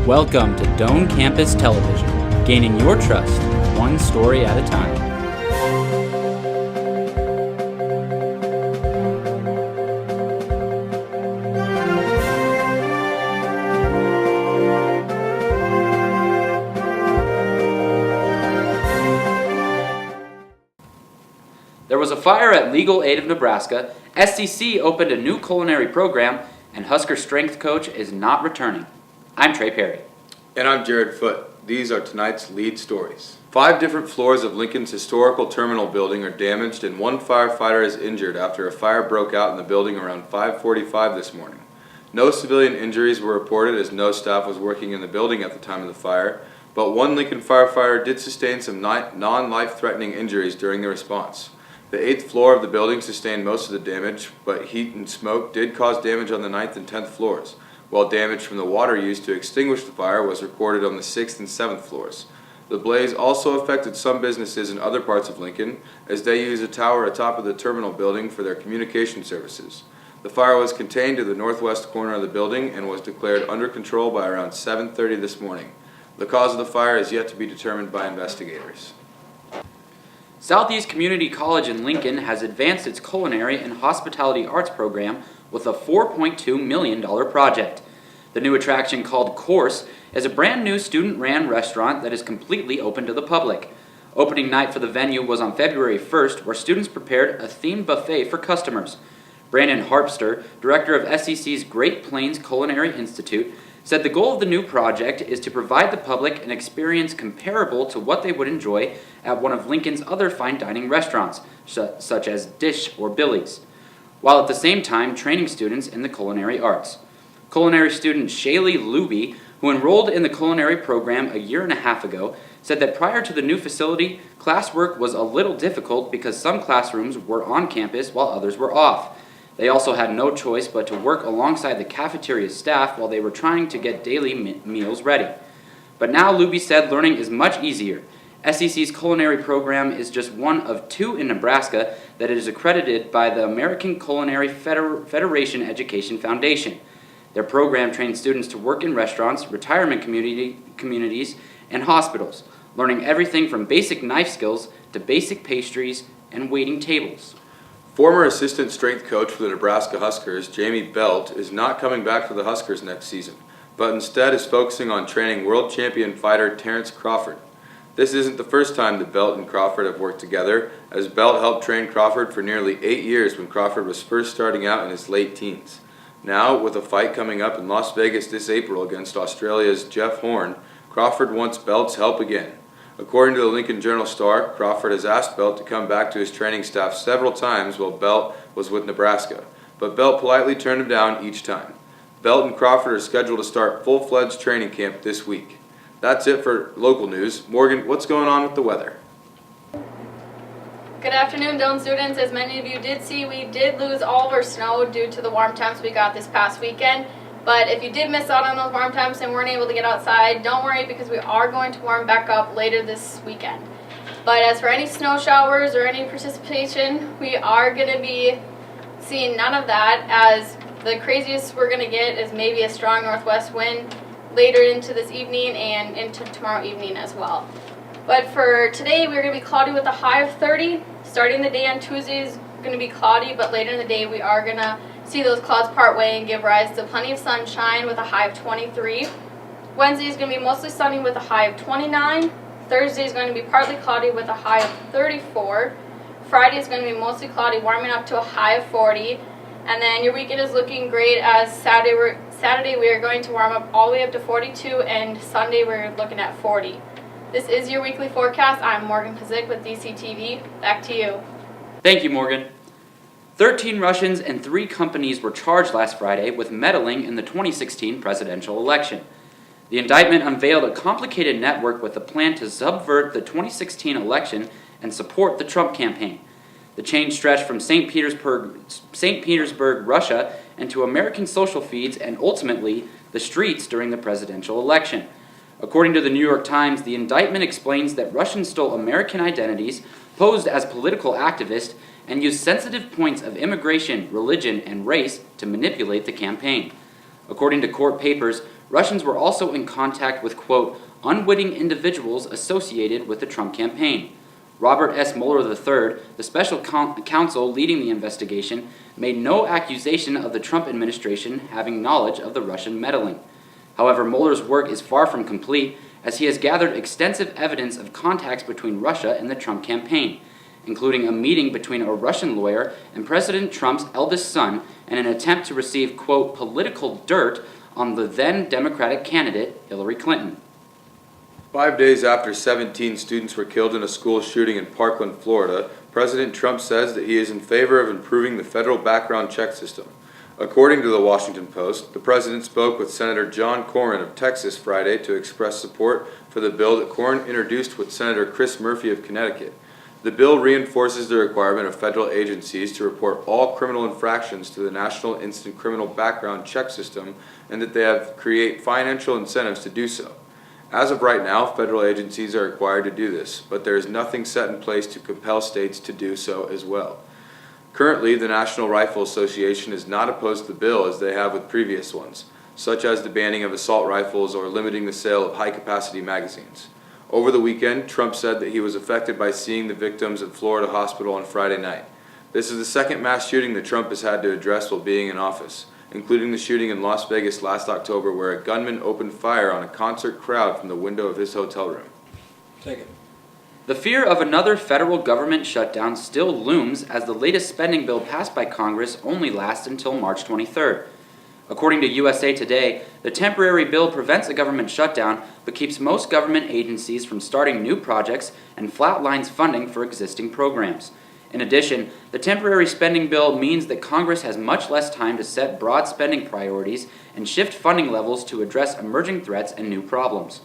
Welcome to Doane Campus Television, gaining your trust one story at a time. There was a fire at Legal Aid of Nebraska, SCC opened a new culinary program, and Husker strength coach is not returning. I'm Trey Perry. And I'm Jared Foote. These are tonight's lead stories. 5 different floors of Lincoln's historical terminal building are damaged and 1 firefighter is injured after a fire broke out in the building around 5:45 this morning. No civilian injuries were reported as no staff was working in the building at the time of the fire, but 1 Lincoln firefighter did sustain some non-life-threatening injuries during the response. The 8th floor of the building sustained most of the damage, but heat and smoke did cause damage on the 9th and 10th floors, while damage from the water used to extinguish the fire was reported on the 6th and 7th floors. The blaze also affected some businesses in other parts of Lincoln, as they use a tower atop of the terminal building for their communication services. The fire was contained to the northwest corner of the building and was declared under control by around 7:30 this morning. The cause of the fire is yet to be determined by investigators. Southeast Community College in Lincoln has advanced its culinary and hospitality arts program with a $4.2 million project. The new attraction, called Course, is a brand new student-ran restaurant that is completely open to the public. Opening night for the venue was on February 1st, where students prepared a themed buffet for customers. Brandon Harpster, director of SEC's Great Plains Culinary Institute, said the goal of the new project is to provide the public an experience comparable to what they would enjoy at one of Lincoln's other fine dining restaurants, such as Dish or Billy's, while at the same time training students in the culinary arts. Culinary student Shaylee Luby, who enrolled in the culinary program a year and a half ago, said that prior to the new facility, classwork was a little difficult because some classrooms were on campus while others were off. They also had no choice but to work alongside the cafeteria staff while they were trying to get daily meals ready. But now Luby said learning is much easier. SEC's culinary program is just one of 2 in Nebraska that is accredited by the American Culinary Federation Education Foundation. Their program trains students to work in restaurants, retirement communities, and hospitals, learning everything from basic knife skills to basic pastries and waiting tables. Former assistant strength coach for the Nebraska Huskers, Jamie Belt, is not coming back for the Huskers next season, but instead is focusing on training world champion fighter Terrence Crawford. This isn't the first time that Belt and Crawford have worked together, as Belt helped train Crawford for nearly 8 years when Crawford was first starting out in his late teens. Now, with a fight coming up in Las Vegas this April against Australia's Jeff Horn, Crawford wants Belt's help again. According to the Lincoln Journal-Star, Crawford has asked Belt to come back to his training staff several times while Belt was with Nebraska, but Belt politely turned him down each time. Belt and Crawford are scheduled to start full-fledged training camp this week. That's it for local news. Morgan, what's going on with the weather? Good afternoon, Doane students. As many of you did see, we did lose all of our snow due to the warm temps we got this past weekend. But if you did miss out on those warm temps and weren't able to get outside, don't worry, because we are going to warm back up later this weekend. But as for any snow showers or any precipitation, we are going to be seeing none of that, as the craziest we're going to get is maybe a strong northwest wind later into this evening and into tomorrow evening as well. But for today, we're going to be cloudy with a high of 30. Starting the day on Tuesday is going to be cloudy, but later in the day we are going to see those clouds part way and give rise to plenty of sunshine with a high of 23. Wednesday is going to be mostly sunny with a high of 29. Thursday is going to be partly cloudy with a high of 34. Friday is going to be mostly cloudy, warming up to a high of 40. And then your weekend is looking great, as Saturday we are going to warm up all the way up to 42, and Sunday we're looking at 40. This is your weekly forecast. I'm Morgan Pazik with Dctv. Back to you. Thank you, Morgan. 13 Russians and 3 companies were charged last Friday with meddling in the 2016 presidential election. The indictment unveiled a complicated network with a plan to subvert the 2016 election and support the Trump campaign. The chain stretched from St. Petersburg, Russia, into American social feeds and ultimately the streets during the presidential election. According to the New York Times, the indictment explains that Russians stole American identities, posed as political activists, and used sensitive points of immigration, religion, and race to manipulate the campaign. According to court papers, Russians were also in contact with, quote, unwitting individuals associated with the Trump campaign. Robert S. Mueller III, the special counsel leading the investigation, made no accusation of the Trump administration having knowledge of the Russian meddling. However, Mueller's work is far from complete, as he has gathered extensive evidence of contacts between Russia and the Trump campaign, including a meeting between a Russian lawyer and President Trump's eldest son in an attempt to receive, quote, political dirt on the then Democratic candidate, Hillary Clinton. 5 days after 17 students were killed in a school shooting in Parkland, Florida, President Trump says that he is in favor of improving the federal background check system. According to the Washington Post, the president spoke with Senator John Cornyn of Texas Friday to express support for the bill that Cornyn introduced with Senator Chris Murphy of Connecticut. The bill reinforces the requirement of federal agencies to report all criminal infractions to the National Instant Criminal Background Check System, and that they have create financial incentives to do so. As of right now, federal agencies are required to do this, but there is nothing set in place to compel states to do so as well. Currently, the National Rifle Association is not opposed to the bill as they have with previous ones, such as the banning of assault rifles or limiting the sale of high-capacity magazines. Over the weekend, Trump said that he was affected by seeing the victims at Florida Hospital on Friday night. This is the second mass shooting that Trump has had to address while being in office, including the shooting in Las Vegas last October where a gunman opened fire on a concert crowd from the window of his hotel room. Second. The fear of another federal government shutdown still looms as the latest spending bill passed by Congress only lasts until March 23rd. According to USA Today, the temporary bill prevents a government shutdown but keeps most government agencies from starting new projects and flatlines funding for existing programs. In addition, the temporary spending bill means that Congress has much less time to set broad spending priorities and shift funding levels to address emerging threats and new problems.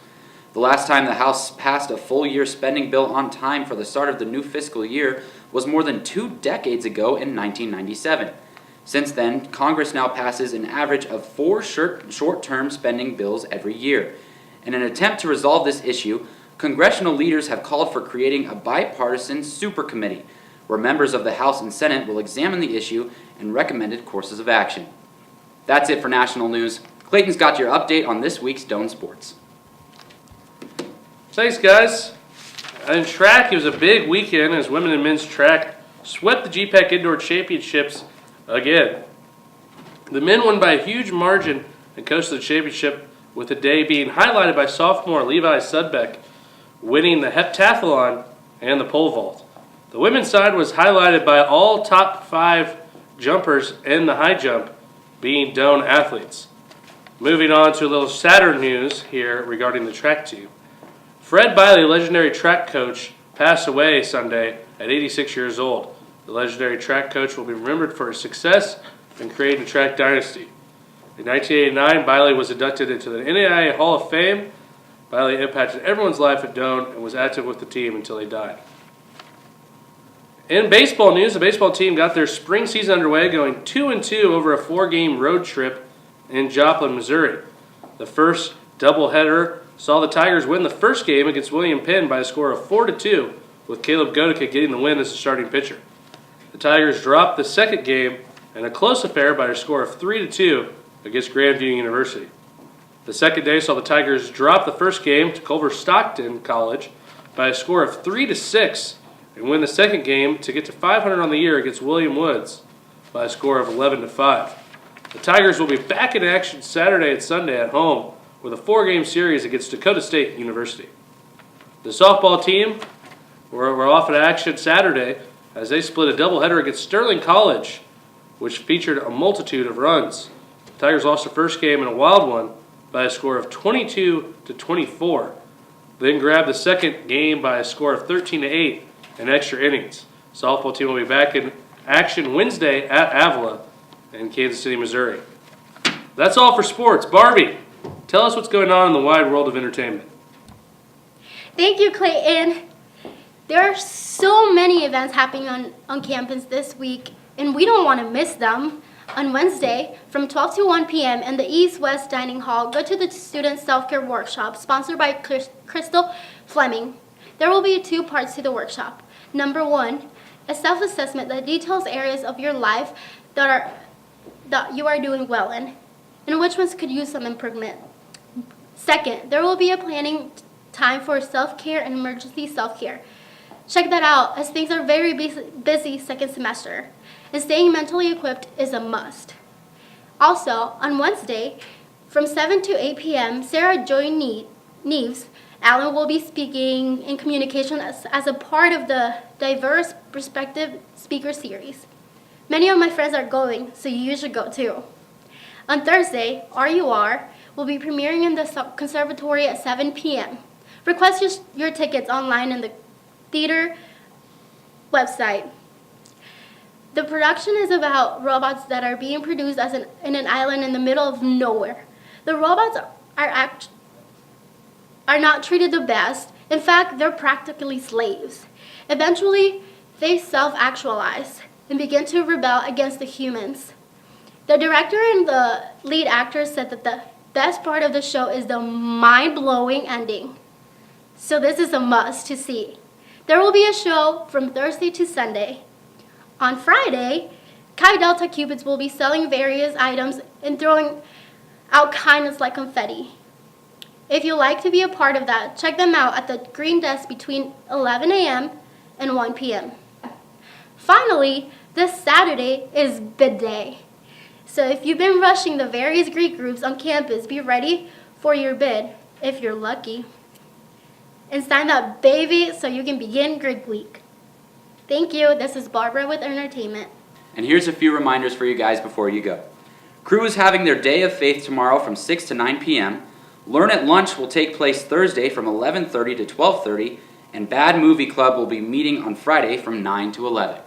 The last time the House passed a full-year spending bill on time for the start of the new fiscal year was more than 2 decades ago in 1997. Since then, Congress now passes an average of 4 short-term spending bills every year. In an attempt to resolve this issue, congressional leaders have called for creating a bipartisan supercommittee, where members of the House and Senate will examine the issue and recommended courses of action. That's it for national news. Clayton's got your update on this week's Doane Sports. Thanks, guys. In track, it was a big weekend as women and men's track swept the GPAC Indoor Championships again. The men won by a huge margin and coasted the championship, with the day being highlighted by sophomore Levi Sudbeck winning the heptathlon and the pole vault. The women's side was highlighted by all top 5 jumpers in the high jump being Doane athletes. Moving on to a little sadder news here regarding the track team. Fred Biley, legendary track coach, passed away Sunday at 86 years old. The legendary track coach will be remembered for his success in creating a track dynasty. In 1989, Biley was inducted into the NAIA Hall of Fame. Biley impacted everyone's life at Doane and was active with the team until he died. In baseball news, the baseball team got their spring season underway, going 2-2 over a 4-game road trip in Joplin, Missouri. The first doubleheader saw the Tigers win the first game against William Penn by a score of 4-2, with Caleb Godica getting the win as the starting pitcher. The Tigers dropped the second game in a close affair by a score of 3-2 against Grandview University. The second day saw the Tigers drop the first game to Culver Stockton College by a score of 3-6 and win the second game to get to 500 on the year against William Woods by a score of 11-5. The Tigers will be back in action Saturday and Sunday at home with a 4-game series against Dakota State University. The softball team were off in action Saturday as they split a doubleheader against Sterling College, which featured a multitude of runs. The Tigers lost the first game in a wild one by a score of 22-24, then grabbed the second game by a score of 13-8 in extra innings. The softball team will be back in action Wednesday at Avila in Kansas City, Missouri. That's all for sports. Barbie, tell us what's going on in the wide world of entertainment. Thank you, Clayton. There are so many events happening on campus this week, and we don't want to miss them. On Wednesday, from 12 to 1 p.m. in the East-West Dining Hall, go to the Student Self-Care Workshop, sponsored by Crystal Fleming. There will be 2 parts to the workshop. Number 1, a self-assessment that details areas of your life that you are doing well in, and which ones could use some improvement. Second, there will be a planning time for self-care and emergency self-care. Check that out, as things are very busy second semester, and staying mentally equipped is a must. Also, on Wednesday, from 7 to 8 p.m., Sarah Joy Neves Allen will be speaking in communication as a part of the Diverse Perspective Speaker Series. Many of my friends are going, so you should go too. On Thursday, RUR will be premiering in the conservatory at 7 p.m. Request your tickets online in the theater website. The production is about robots that are being produced in an island in the middle of nowhere. The robots are not treated the best. In fact, they're practically slaves. Eventually, they self-actualize and begin to rebel against the humans. The director and the lead actors said that the best part of the show is the mind-blowing ending. So this is a must to see. There will be a show from Thursday to Sunday. On Friday, Chi Delta Cupids will be selling various items and throwing out kindness like confetti. If you'd like to be a part of that, check them out at the green desk between 11 a.m. and 1 p.m. Finally, this Saturday is bid day. So if you've been rushing the various Greek groups on campus, be ready for your bid, if you're lucky. And sign up, baby, so you can begin Greek Week. Thank you. This is Barbara with Entertainment. And here's a few reminders for you guys before you go. Crew is having their Day of Faith tomorrow from 6 to 9 p.m. Learn at Lunch will take place Thursday from 11:30 to 12:30, and Bad Movie Club will be meeting on Friday from 9 to 11.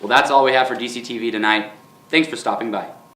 Well, that's all we have for DCTV tonight. Thanks for stopping by.